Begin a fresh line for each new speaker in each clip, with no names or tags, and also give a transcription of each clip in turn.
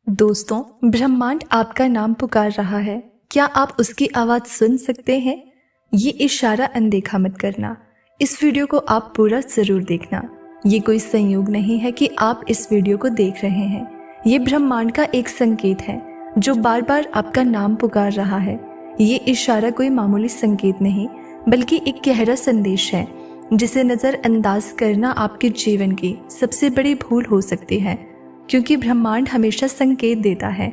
दोस्तों, ब्रह्मांड आपका नाम पुकार रहा है। क्या आप उसकी आवाज सुन सकते हैं? ये इशारा अनदेखा मत करना। इस वीडियो को आप पूरा जरूर देखना। ये कोई संयोग नहीं है कि आप इस वीडियो को देख रहे हैं। ये ब्रह्मांड का एक संकेत है जो बार बार आपका नाम पुकार रहा है। ये इशारा कोई मामूली संकेत नहीं, बल्कि एक गहरा संदेश है जिसे नज़रअंदाज करना आपके जीवन की सबसे बड़ी भूल हो सकती है। क्योंकि ब्रह्मांड हमेशा संकेत देता है,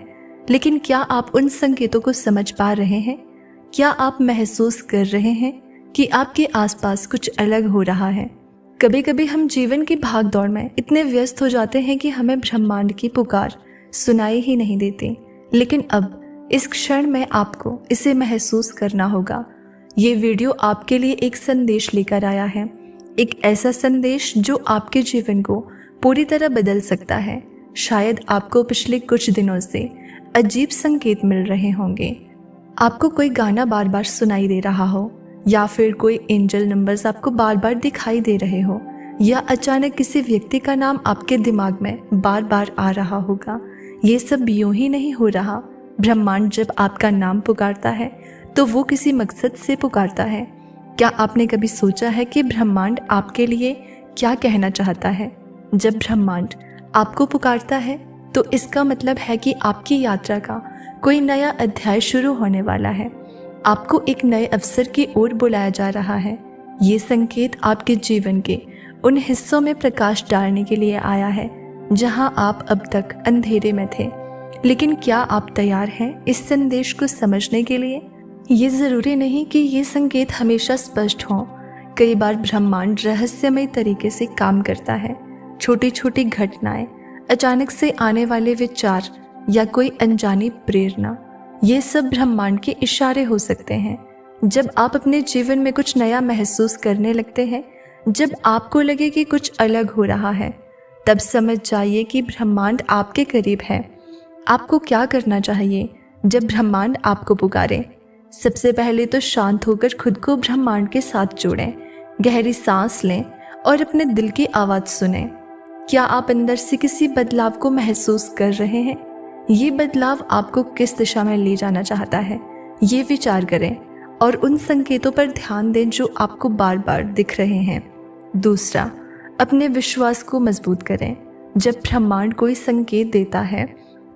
लेकिन क्या आप उन संकेतों को समझ पा रहे हैं? क्या आप महसूस कर रहे हैं कि आपके आसपास कुछ अलग हो रहा है? कभी कभी हम जीवन की भागदौड़ में इतने व्यस्त हो जाते हैं कि हमें ब्रह्मांड की पुकार सुनाई ही नहीं देती। लेकिन अब इस क्षण में आपको इसे महसूस करना होगा। ये वीडियो आपके लिए एक संदेश लेकर आया है, एक ऐसा संदेश जो आपके जीवन को पूरी तरह बदल सकता है। शायद आपको पिछले कुछ दिनों से अजीब संकेत मिल रहे होंगे। आपको कोई गाना बार बार सुनाई दे रहा हो, या फिर कोई एंजल नंबर्स आपको बार बार दिखाई दे रहे हो, या अचानक किसी व्यक्ति का नाम आपके दिमाग में बार बार आ रहा होगा। ये सब यूं ही नहीं हो रहा। ब्रह्मांड जब आपका नाम पुकारता है तो वो किसी मकसद से पुकारता है। क्या आपने कभी सोचा है कि ब्रह्मांड आपके लिए क्या कहना चाहता है? जब ब्रह्मांड आपको पुकारता है तो इसका मतलब है कि आपकी यात्रा का कोई नया अध्याय शुरू होने वाला है। आपको एक नए अवसर की ओर बुलाया जा रहा है। ये संकेत आपके जीवन के उन हिस्सों में प्रकाश डालने के लिए आया है जहां आप अब तक अंधेरे में थे। लेकिन क्या आप तैयार हैं इस संदेश को समझने के लिए? ये ज़रूरी नहीं कि ये संकेत हमेशा स्पष्ट हों। कई बार ब्रह्मांड रहस्यमय तरीके से काम करता है। छोटी छोटी घटनाएं, अचानक से आने वाले विचार, या कोई अनजानी प्रेरणा, ये सब ब्रह्मांड के इशारे हो सकते हैं। जब आप अपने जीवन में कुछ नया महसूस करने लगते हैं, जब आपको लगे कि कुछ अलग हो रहा है, तब समझ जाइए कि ब्रह्मांड आपके करीब है। आपको क्या करना चाहिए जब ब्रह्मांड आपको पुकारे? सबसे पहले तो शांत होकर खुद को ब्रह्मांड के साथ जोड़ें। गहरी सांस लें और अपने दिल की आवाज़ सुनें। क्या आप अंदर से किसी बदलाव को महसूस कर रहे हैं? ये बदलाव आपको किस दिशा में ले जाना चाहता है? ये विचार करें और उन संकेतों पर ध्यान दें जो आपको बार बार दिख रहे हैं। दूसरा, अपने विश्वास को मजबूत करें। जब ब्रह्मांड कोई संकेत देता है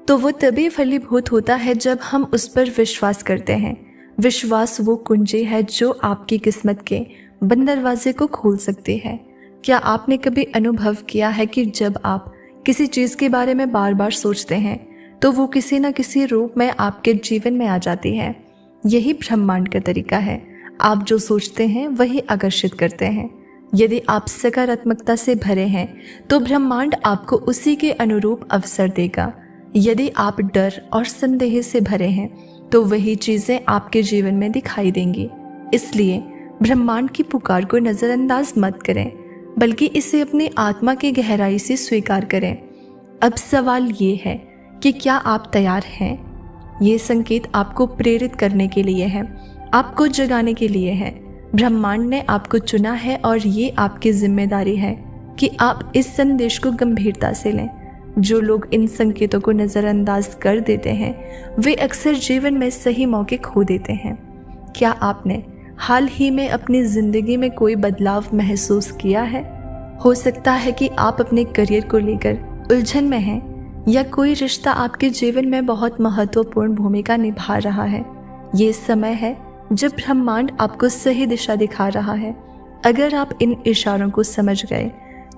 तो वो तभी फलीभूत होता है जब हम उस पर विश्वास करते हैं। विश्वास वो कुंजी है जो आपकी किस्मत के बंद दरवाजे को खोल सकती है। क्या आपने कभी अनुभव किया है कि जब आप किसी चीज़ के बारे में बार बार सोचते हैं तो वो किसी न किसी रूप में आपके जीवन में आ जाती है? यही ब्रह्मांड का तरीका है। आप जो सोचते हैं वही आकर्षित करते हैं। यदि आप सकारात्मकता से भरे हैं तो ब्रह्मांड आपको उसी के अनुरूप अवसर देगा। यदि आप डर और संदेह से भरे हैं तो वही चीज़ें आपके जीवन में दिखाई देंगी। इसलिए ब्रह्मांड की पुकार को नज़रअंदाज मत करें, बल्कि इसे अपनी आत्मा की गहराई से स्वीकार करें। अब सवाल ये है कि क्या आप तैयार हैं? ये संकेत आपको प्रेरित करने के लिए है, आपको जगाने के लिए है। ब्रह्मांड ने आपको चुना है और ये आपकी जिम्मेदारी है कि आप इस संदेश को गंभीरता से लें। जो लोग इन संकेतों को नज़रअंदाज कर देते हैं वे अक्सर जीवन में सही मौके खो देते हैं। क्या आपने हाल ही में अपनी ज़िंदगी में कोई बदलाव महसूस किया है? हो सकता है कि आप अपने करियर को लेकर उलझन में हैं, या कोई रिश्ता आपके जीवन में बहुत महत्वपूर्ण भूमिका निभा रहा है। ये समय है जब ब्रह्मांड आपको सही दिशा दिखा रहा है। अगर आप इन इशारों को समझ गए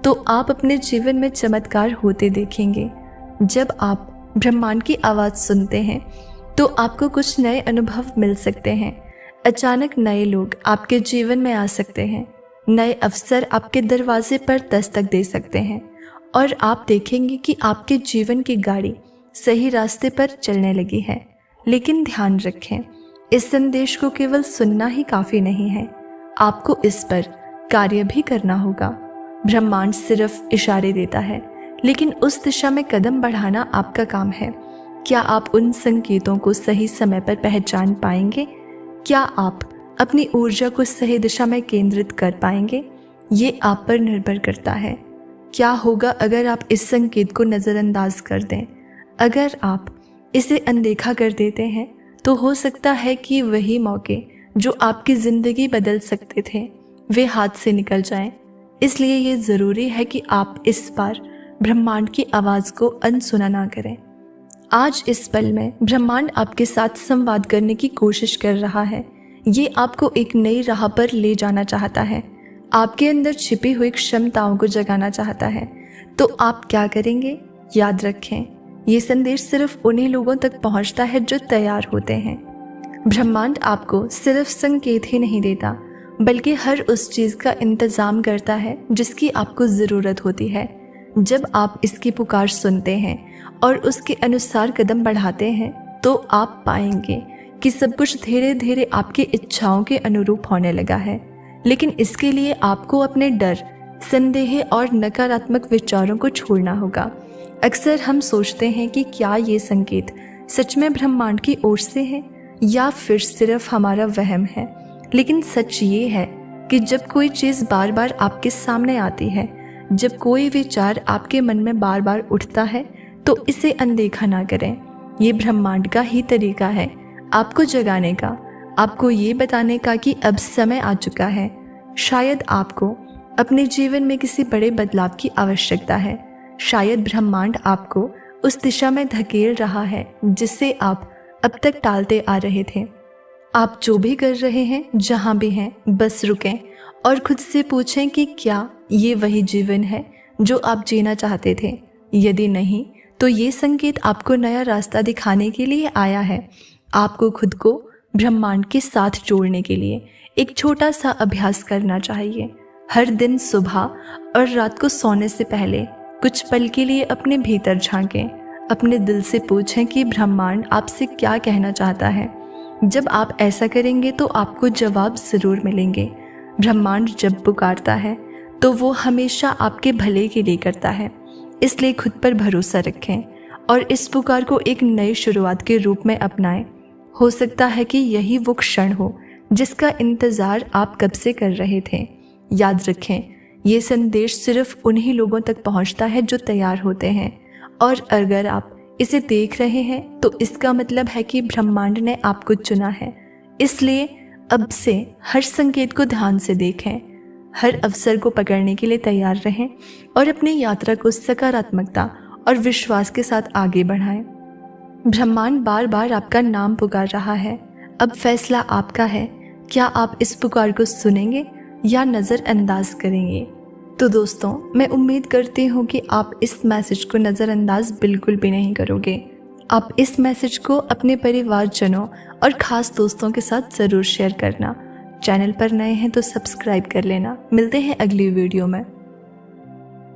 तो आप अपने जीवन में चमत्कार होते देखेंगे। जब आप ब्रह्मांड की आवाज़ सुनते हैं तो आपको कुछ नए अनुभव मिल सकते हैं। अचानक नए लोग आपके जीवन में आ सकते हैं। नए अवसर आपके दरवाजे पर दस्तक दे सकते हैं, और आप देखेंगे कि आपके जीवन की गाड़ी सही रास्ते पर चलने लगी है। लेकिन ध्यान रखें, इस संदेश को केवल सुनना ही काफ़ी नहीं है, आपको इस पर कार्य भी करना होगा। ब्रह्मांड सिर्फ इशारे देता है, लेकिन उस दिशा में कदम बढ़ाना आपका काम है। क्या आप उन संकेतों को सही समय पर पहचान पाएंगे? क्या आप अपनी ऊर्जा को सही दिशा में केंद्रित कर पाएंगे? ये आप पर निर्भर करता है। क्या होगा अगर आप इस संकेत को नज़रअंदाज कर दें? अगर आप इसे अनदेखा कर देते हैं तो हो सकता है कि वही मौके जो आपकी ज़िंदगी बदल सकते थे वे हाथ से निकल जाएं। इसलिए ये ज़रूरी है कि आप इस बार ब्रह्मांड की आवाज़ को अनसुना ना करें। आज इस पल में ब्रह्मांड आपके साथ संवाद करने की कोशिश कर रहा है। ये आपको एक नई राह पर ले जाना चाहता है, आपके अंदर छिपी हुई क्षमताओं को जगाना चाहता है। तो आप क्या करेंगे? याद रखें, ये संदेश सिर्फ उन्हीं लोगों तक पहुंचता है जो तैयार होते हैं। ब्रह्मांड आपको सिर्फ संकेत ही नहीं देता, बल्कि हर उस चीज़ का इंतज़ाम करता है जिसकी आपको ज़रूरत होती है। जब आप इसकी पुकार सुनते हैं और उसके अनुसार कदम बढ़ाते हैं तो आप पाएंगे कि सब कुछ धीरे धीरे आपकी इच्छाओं के अनुरूप होने लगा है। लेकिन इसके लिए आपको अपने डर, संदेह और नकारात्मक विचारों को छोड़ना होगा। अक्सर हम सोचते हैं कि क्या ये संकेत सच में ब्रह्मांड की ओर से है या फिर सिर्फ हमारा वहम है। लेकिन सच ये है कि जब कोई चीज़ बार बार आपके सामने आती है, जब कोई विचार आपके मन में बार बार उठता है, तो इसे अनदेखा ना करें। ये ब्रह्मांड का ही तरीका है आपको जगाने का, आपको ये बताने का कि अब समय आ चुका है। शायद आपको अपने जीवन में किसी बड़े बदलाव की आवश्यकता है। शायद ब्रह्मांड आपको उस दिशा में धकेल रहा है जिसे आप अब तक टालते आ रहे थे। आप जो भी कर रहे हैं, जहाँ भी हैं, बस रुकें और खुद से पूछें कि क्या ये वही जीवन है जो आप जीना चाहते थे। यदि नहीं, तो ये संकेत आपको नया रास्ता दिखाने के लिए आया है। आपको खुद को ब्रह्मांड के साथ जोड़ने के लिए एक छोटा सा अभ्यास करना चाहिए। हर दिन सुबह और रात को सोने से पहले कुछ पल के लिए अपने भीतर झांकें। अपने दिल से पूछें कि ब्रह्मांड आपसे क्या कहना चाहता है। जब आप ऐसा करेंगे तो आपको जवाब ज़रूर मिलेंगे। ब्रह्मांड जब पुकारता है तो वो हमेशा आपके भले के लिए करता है। इसलिए खुद पर भरोसा रखें और इस पुकार को एक नई शुरुआत के रूप में अपनाएं। हो सकता है कि यही वो क्षण हो जिसका इंतज़ार आप कब से कर रहे थे। याद रखें, ये संदेश सिर्फ उन्हीं लोगों तक पहुंचता है जो तैयार होते हैं। और अगर आप इसे देख रहे हैं तो इसका मतलब है कि ब्रह्मांड ने आपको चुना है। इसलिए अब से हर संकेत को ध्यान से देखें, हर अवसर को पकड़ने के लिए तैयार रहें और अपनी यात्रा को सकारात्मकता और विश्वास के साथ आगे बढ़ाएं। ब्रह्मांड बार बार आपका नाम पुकार रहा है। अब फैसला आपका है। क्या आप इस पुकार को सुनेंगे या नज़रअंदाज करेंगे? तो दोस्तों, मैं उम्मीद करती हूँ कि आप इस मैसेज को नज़रअंदाज बिल्कुल भी नहीं करोगे। आप इस मैसेज को अपने परिवारजनों और ख़ास दोस्तों के साथ ज़रूर शेयर करना। चैनल पर नए हैं तो सब्सक्राइब कर लेना। मिलते हैं अगली वीडियो में।